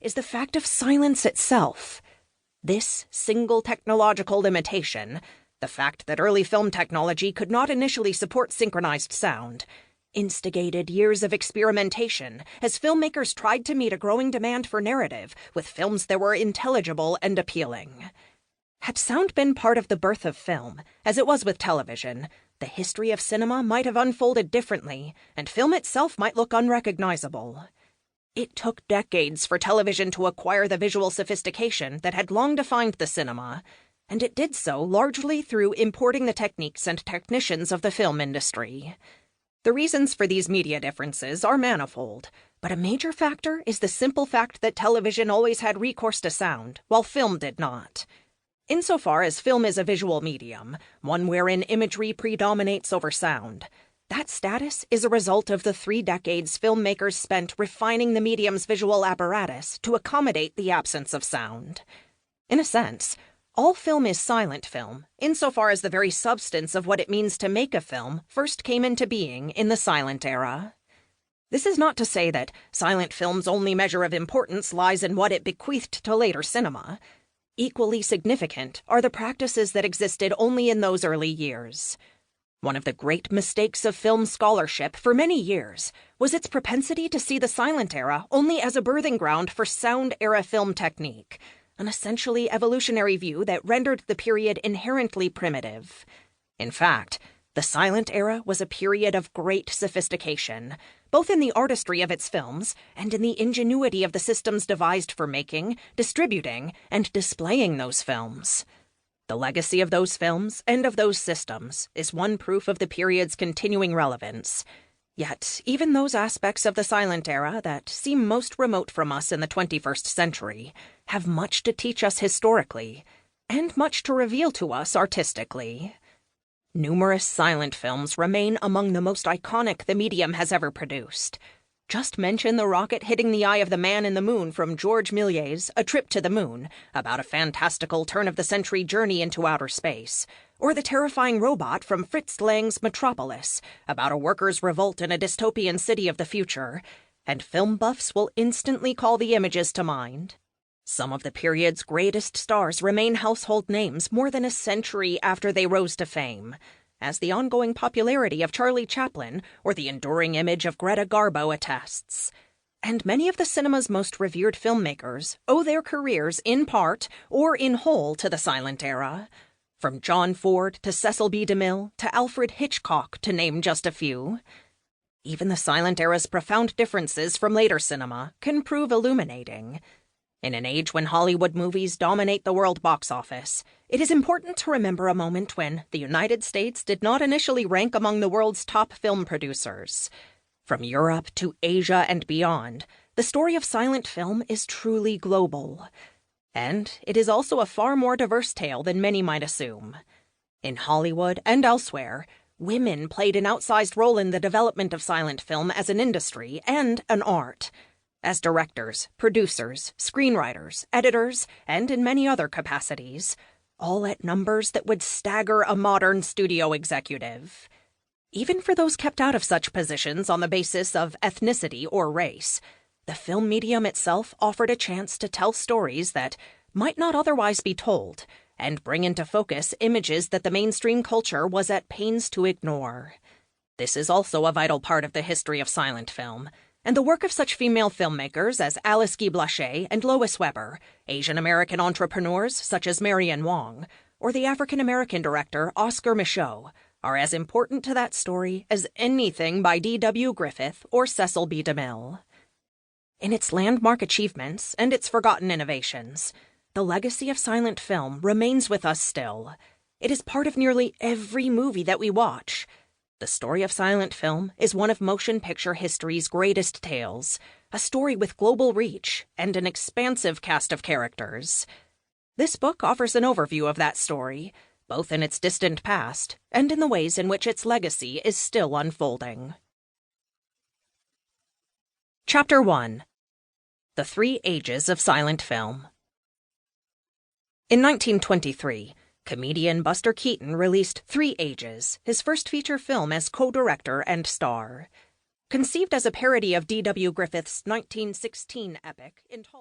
is the fact of silence itself. This single technological limitation, the fact that early film technology could not initially support synchronized sound, instigated years of experimentation as filmmakers tried to meet a growing demand for narrative with films that were intelligible and appealing. Had sound been part of the birth of film, as it was with television, the history of cinema might have unfolded differently, and film itself might look unrecognizable. It took decades for television to acquire the visual sophistication that had long defined the cinema, and it did so largely through importing the techniques and technicians of the film industry. The reasons for these media differences are manifold, but a major factor is the simple fact that television always had recourse to sound, while film did not. Insofar as film is a visual medium, one wherein imagery predominates over sound, that status is a result of the 3 decades filmmakers spent refining the medium's visual apparatus to accommodate the absence of sound. In a sense, all film is silent film, insofar as the very substance of what it means to make a film first came into being in the silent era. This is not to say that silent film's only measure of importance lies in what it bequeathed to later cinema. Equally significant are the practices that existed only in those early years. One of the great mistakes of film scholarship for many years was its propensity to see the silent era only as a birthing ground for sound-era film technique, an essentially evolutionary view that rendered the period inherently primitive. In fact, the silent era was a period of great sophistication, both in the artistry of its films and in the ingenuity of the systems devised for making, distributing, and displaying those films. The legacy of those films and of those systems is one proof of the period's continuing relevance. Yet, even those aspects of the silent era that seem most remote from us in the 21st century have much to teach us historically, and much to reveal to us artistically. Numerous silent films remain among the most iconic the medium has ever produced. Just mention the rocket hitting the eye of the man in the moon from George Méliès's A Trip to the Moon, about a fantastical turn-of-the-century journey into outer space, or the terrifying robot from Fritz Lang's Metropolis, about a workers' revolt in a dystopian city of the future, and film buffs will instantly call the images to mind. Some of the period's greatest stars remain household names more than a century after they rose to fame, as the ongoing popularity of Charlie Chaplin or the enduring image of Greta Garbo attests. And many of the cinema's most revered filmmakers owe their careers in part or in whole to the silent era. From John Ford to Cecil B. DeMille to Alfred Hitchcock, to name just a few. Even the silent era's profound differences from later cinema can prove illuminating. In an age when Hollywood movies dominate the world box office, it is important to remember a moment when the United States did not initially rank among the world's top film producers. From Europe to Asia and beyond, the story of silent film is truly global. And it is also a far more diverse tale than many might assume. In Hollywood and elsewhere, women played an outsized role in the development of silent film as an industry and an art. As directors, producers, screenwriters, editors, and in many other capacities, all at numbers that would stagger a modern studio executive. Even for those kept out of such positions on the basis of ethnicity or race, the film medium itself offered a chance to tell stories that might not otherwise be told, and bring into focus images that the mainstream culture was at pains to ignore. This is also a vital part of the history of silent film, and the work of such female filmmakers as Alice Guy Blaché and Lois Weber, Asian-American entrepreneurs such as Marion Wong, or the African-American director Oscar Micheaux, are as important to that story as anything by D.W. Griffith or Cecil B. DeMille. In its landmark achievements and its forgotten innovations, the legacy of silent film remains with us still. It is part of nearly every movie that we watch. The story of silent film is one of motion picture history's greatest tales, a story with global reach and an expansive cast of characters. This book offers an overview of that story, both in its distant past and in the ways in which its legacy is still unfolding. Chapter 1. The 3 Ages of Silent Film. In 1923, comedian Buster Keaton released 3 Ages, his first feature film as co-director and star. Conceived as a parody of D.W. Griffith's 1916 epic, Intolerance.